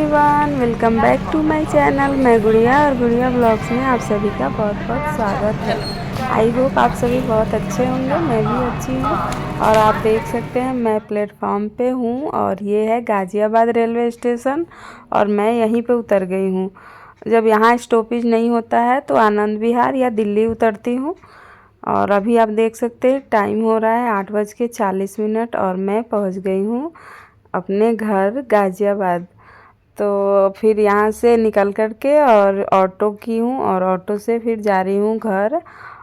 Everyone, welcome back to my channel. मैं गुड़िया और गुड़िया ब्लॉग्स में आप सभी का बहुत बहुत स्वागत है। आई होप आप सभी बहुत अच्छे होंगे, मैं भी अच्छी हूँ। और आप देख सकते हैं मैं प्लेटफॉर्म पे हूँ और ये है गाज़ियाबाद रेलवे स्टेशन और मैं यहीं पे उतर गई हूँ। जब यहाँ स्टॉपेज नहीं होता है तो आनंद विहार या दिल्ली उतरती हूँ। और अभी आप देख सकते हैं टाइम हो रहा है 8:40 और मैं पहुँच गई हूँ अपने घर गाज़ियाबाद। तो फिर यहाँ से निकल कर के और ऑटो की हूँ और ऑटो से फिर जा रही हूँ घर।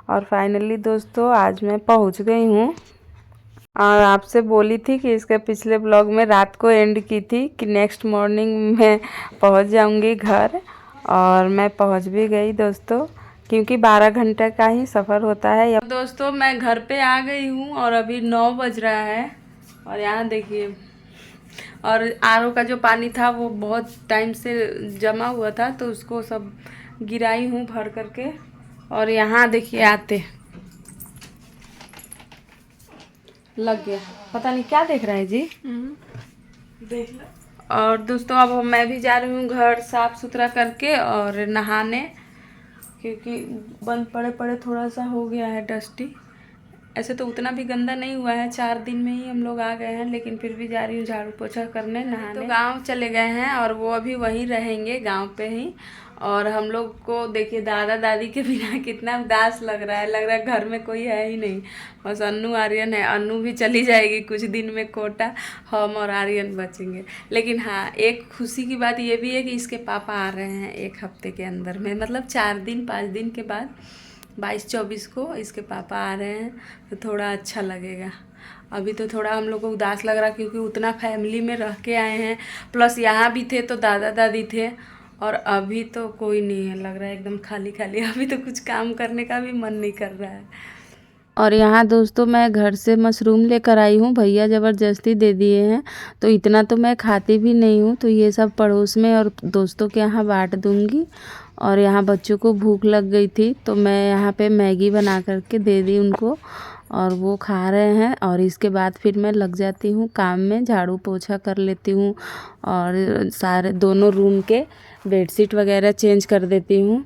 और फाइनली दोस्तों आज मैं पहुँच गई हूँ। और आपसे बोली थी कि इसके पिछले ब्लॉग में रात को एंड की थी कि नेक्स्ट मॉर्निंग मैं पहुँच जाऊँगी घर। और मैं पहुँच भी गई दोस्तों, क्योंकि 12 घंटे का ही सफ़र होता है। दोस्तों मैं घर पे आ गई हूँ और अभी 9 बज रहा है। और यहाँ देखिए, और आरओ का जो पानी था वो बहुत टाइम से जमा हुआ था तो उसको सब गिराई हूँ भर करके। और यहाँ देखिए आते लग गया, पता नहीं क्या देख रहा है जी। देख लो। और दोस्तों अब मैं भी जा रही हूँ घर साफ सुथरा करके और नहाने, क्योंकि बंद पड़े पड़े थोड़ा सा हो गया है डस्टी। ऐसे तो उतना भी गंदा नहीं हुआ है, 4 दिन में ही हम लोग आ गए हैं, लेकिन फिर भी जा रही हूँ झाड़ू पोछा करने नहाने। तो गांव चले गए हैं और वो अभी वहीं रहेंगे गांव पे ही। और हम लोग को देखिए दादा दादी के बिना कितना उदास लग रहा है घर में कोई है ही नहीं, बस अन्नू आर्यन है। अन्नू भी चली जाएगी कुछ दिन में कोटा, हम और आर्यन बचेंगे। लेकिन हाँ, एक खुशी की बात ये भी है कि इसके पापा आ रहे हैं 1 हफ्ते के अंदर में, मतलब 4 दिन 5 दिन के बाद 22-24 को इसके पापा आ रहे हैं। तो थोड़ा अच्छा लगेगा। अभी तो थोड़ा हम लोग को उदास लग रहा है क्योंकि उतना फैमिली में रह के आए हैं, प्लस यहाँ भी थे तो दादा दादी थे। और अभी तो कोई नहीं है, लग रहा है एकदम खाली खाली। अभी तो कुछ काम करने का भी मन नहीं कर रहा है। और यहाँ दोस्तों मैं घर से मशरूम लेकर आई हूँ, भैया ज़बरदस्ती दे दिए हैं। तो इतना तो मैं खाती भी नहीं हूँ, तो ये सब पड़ोस में और दोस्तों के यहाँ बांट दूँगी। और यहाँ बच्चों को भूख लग गई थी तो मैं यहाँ पे मैगी बना करके दे दी उनको और वो खा रहे हैं। और इसके बाद फिर मैं लग जाती हूँ काम में, झाड़ू पोछा कर लेती हूँ और सारे दोनों रूम के बेडशीट वगैरह चेंज कर देती हूँ।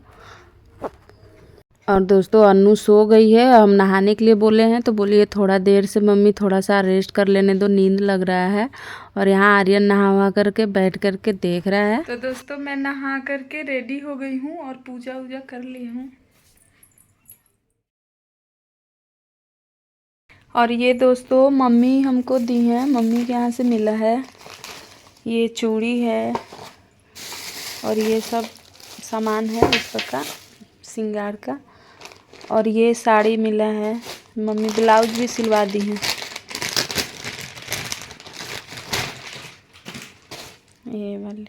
और दोस्तों अन्नू सो गई है, हम नहाने के लिए बोले हैं तो बोलिए थोड़ा देर से मम्मी थोड़ा सा रेस्ट कर लेने दो, नींद लग रहा है। और यहाँ आर्यन नहा करके बैठ करके देख रहा है। तो दोस्तों मैं नहा करके रेडी हो गई हूँ और पूजा वूजा कर ली हूँ। और ये दोस्तों मम्मी हमको दी हैं, मम्मी के यहाँ से मिला है। ये चूड़ी है और ये सब सामान है इस पर का श्रृंगार का। और ये साड़ी मिला है, मम्मी ब्लाउज भी सिलवा दी है। ये वाली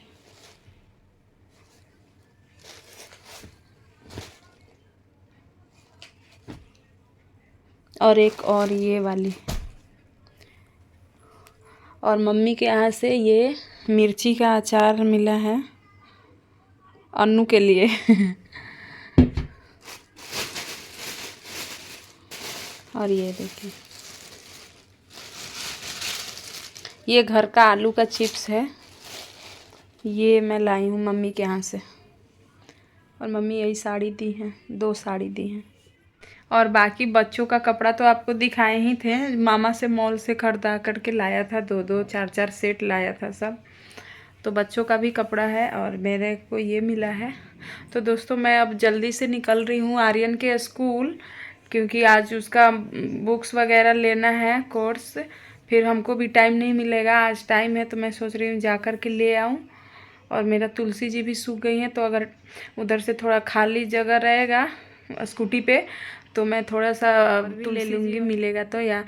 और एक और ये वाली। और मम्मी के यहाँ से ये मिर्ची का अचार मिला है अन्नू के लिए। और ये देखिए ये घर का आलू का चिप्स है, ये मैं लाई हूँ मम्मी के यहाँ से। और मम्मी यही साड़ी दी हैं, 2 साड़ी दी हैं। और बाकी बच्चों का कपड़ा तो आपको दिखाए ही थे, मामा से मॉल से खरीदा करके लाया था, 2-2 4-4 सेट लाया था सब। तो बच्चों का भी कपड़ा है और मेरे को ये मिला है। तो दोस्तों मैं अब जल्दी से निकल रही हूँ आर्यन के स्कूल, क्योंकि आज उसका बुक्स वगैरह लेना है कोर्स। फिर हमको भी टाइम नहीं मिलेगा, आज टाइम है तो मैं सोच रही हूँ जा कर के ले आऊँ। और मेरा तुलसी जी भी सूख गई हैं, तो अगर उधर से थोड़ा खाली जगह रहेगा स्कूटी पे तो मैं थोड़ा सा ले लूँगी, मिलेगा तो, या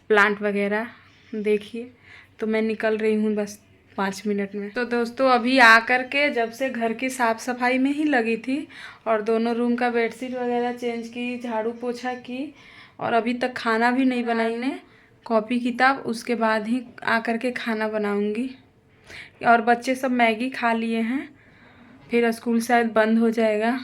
प्लांट वगैरह देखिए। तो मैं निकल रही हूँ बस 5 मिनट में। तो दोस्तों अभी आ कर के जब से घर की साफ़ सफाई में ही लगी थी और दोनों रूम का बेडशीट वगैरह चेंज की, झाड़ू पोछा की, और अभी तक खाना भी नहीं बनाई ने, कॉपी किताब उसके बाद ही आ कर के खाना बनाऊँगी। और बच्चे सब मैगी खा लिए हैं, फिर स्कूल शायद बंद हो जाएगा,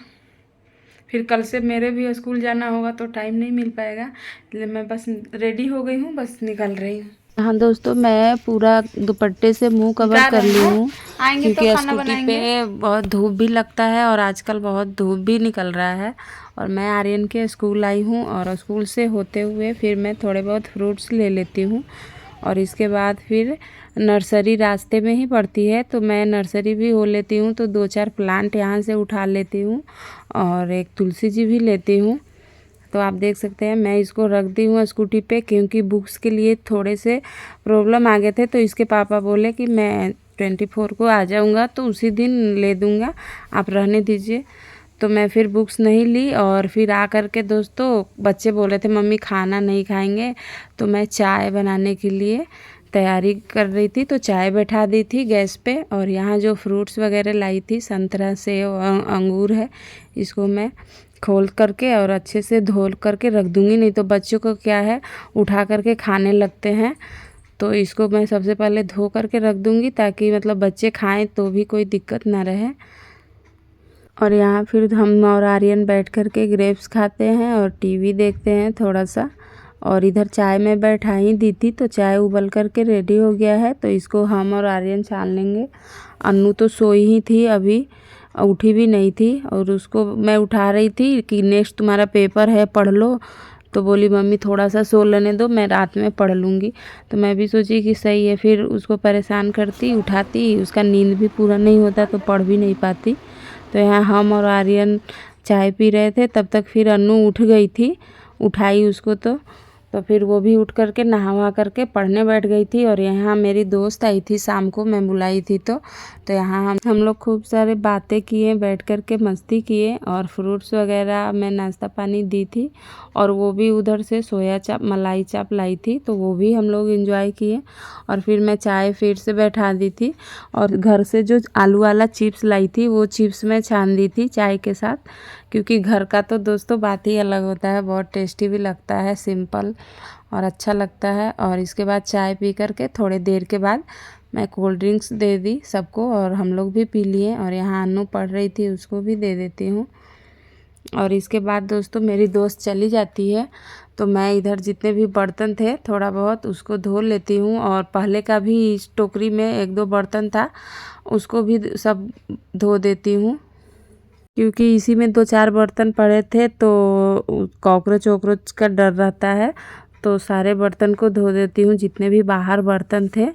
फिर कल से मेरे भी स्कूल जाना होगा तो टाइम नहीं मिल पाएगा, इसलिए मैं बस रेडी हो गई हूँ, बस निकल रही हूँ। हाँ दोस्तों, मैं पूरा दुपट्टे से मुंह कवर कर ली हूँ क्योंकि स्कूटी पे बहुत धूप भी लगता है और आजकल बहुत धूप भी निकल रहा है। और मैं आर्यन के स्कूल आई हूँ और स्कूल से होते हुए फिर मैं थोड़े बहुत फ्रूट्स ले लेती हूँ और इसके बाद फिर नर्सरी रास्ते में ही पड़ती है तो मैं नर्सरी भी हो लेती हूँ। तो 2-4 प्लांट यहाँ से उठा लेती हूँ और एक तुलसी जी भी लेती हूँ। तो आप देख सकते हैं मैं इसको रख दी हूँ स्कूटी पे क्योंकि बुक्स के लिए थोड़े से प्रॉब्लम आ गए थे। तो इसके पापा बोले कि मैं 24 को आ जाऊँगा तो उसी दिन ले दूँगा, आप रहने दीजिए। तो मैं फिर बुक्स नहीं ली और फिर आ कर के दोस्तों बच्चे बोले थे मम्मी खाना नहीं खाएंगे, तो मैं चाय बनाने के लिए तैयारी कर रही थी। तो चाय बैठा दी थी गैस पे और यहाँ जो फ्रूट्स वगैरह लाई थी संतरा सेब अंगूर है, इसको मैं खोल करके और अच्छे से धो करके रख दूँगी, नहीं तो बच्चों को क्या है उठा करके खाने लगते हैं। तो इसको मैं सबसे पहले धो करके रख दूँगी ताकि मतलब बच्चे खाएं तो भी कोई दिक्कत ना रहे। और यहाँ फिर हम और आर्यन बैठ कर के ग्रेप्स खाते हैं और टीवी देखते हैं थोड़ा सा। और इधर चाय में बैठा ही दी थी तो चाय उबल कर के रेडी हो गया है, तो इसको हम और आर्यन छान लेंगे। अन्नू तो सोई ही थी, अभी उठी भी नहीं थी और उसको मैं उठा रही थी कि नेक्स्ट तुम्हारा पेपर है पढ़ लो, तो बोली मम्मी थोड़ा सा सो लेने दो, मैं रात में पढ़ लूँगी। तो मैं भी सोची कि सही है, फिर उसको परेशान करती उठाती, उसका नींद भी पूरा नहीं होता तो पढ़ भी नहीं पाती। तो यहाँ हम और आर्यन चाय पी रहे थे, तब तक फिर अन्नू उठ गई थी, उठाई उसको तो फिर वो भी उठ करके नहा वहा करके पढ़ने बैठ गई थी। और यहाँ मेरी दोस्त आई थी शाम को, मैं बुलाई थी तो यहाँ हम लोग खूब सारे बातें किए, बैठ कर के मस्ती किए और फ्रूट्स वगैरह मैं नाश्ता पानी दी थी। और वो भी उधर से सोया चाप मलाई चाप लाई थी तो वो भी हम लोग एंजॉय किए। और फिर मैं चाय फिर से बैठा दी थी और घर से जो आलू वाला चिप्स लाई थी वो चिप्स मैं छान दी थी चाय के साथ, क्योंकि घर का तो दोस्तों बात ही अलग होता है, बहुत टेस्टी भी लगता है, सिंपल और अच्छा लगता है। और इसके बाद चाय पी करके थोड़ी देर के बाद मैं कोल्ड ड्रिंक्स दे दी सबको और हम लोग भी पी लिए। और यहाँ अन्नू पढ़ रही थी, उसको भी दे देती हूँ। और इसके बाद दोस्तों मेरी दोस्त चली जाती है तो मैं इधर जितने भी बर्तन थे थोड़ा बहुत उसको धो लेती हूँ। और पहले का भी इस टोकरी में 1-2 बर्तन था, उसको भी सब धो देती हूँ क्योंकि इसी में 2-4 बर्तन पड़े थे तो कॉकरोच वॉकरोच का डर रहता है। तो सारे बर्तन को धो देती हूँ जितने भी बाहर बर्तन थे,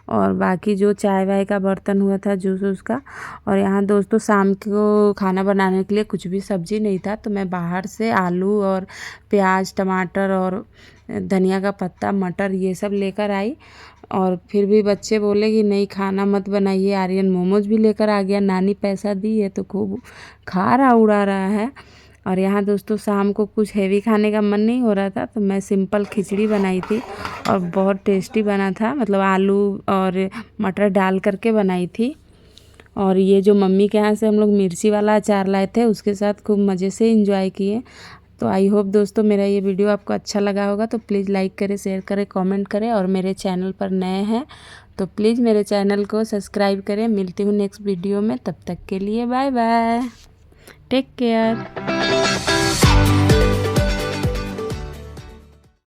और बाकी जो चाय वाय का बर्तन हुआ था जूस उसका। और यहाँ दोस्तों शाम को खाना बनाने के लिए कुछ भी सब्ज़ी नहीं था तो मैं बाहर से आलू और प्याज टमाटर और धनिया का पत्ता मटर ये सब लेकर आई। और फिर भी बच्चे बोले कि नहीं खाना मत बनाइए। आर्यन मोमोज भी लेकर आ गया, नानी पैसा दी है तो खूब खा रहा उड़ा रहा है। और यहाँ दोस्तों शाम को कुछ हेवी खाने का मन नहीं हो रहा था तो मैं सिंपल खिचड़ी बनाई थी और बहुत टेस्टी बना था, मतलब आलू और मटर डाल करके बनाई थी। और ये जो मम्मी के यहाँ से हम लोग मिर्ची वाला अचार लाए थे उसके साथ खूब मज़े से एंजॉय किए। तो आई होप दोस्तों मेरा ये वीडियो आपको अच्छा लगा होगा, तो प्लीज़ लाइक करें, शेयर करें, कमेंट करें। और मेरे चैनल पर नए हैं तो प्लीज़ मेरे चैनल को सब्सक्राइब करें। मिलती हूँ नेक्स्ट वीडियो में, तब तक के लिए बाय बाय, टेक केयर।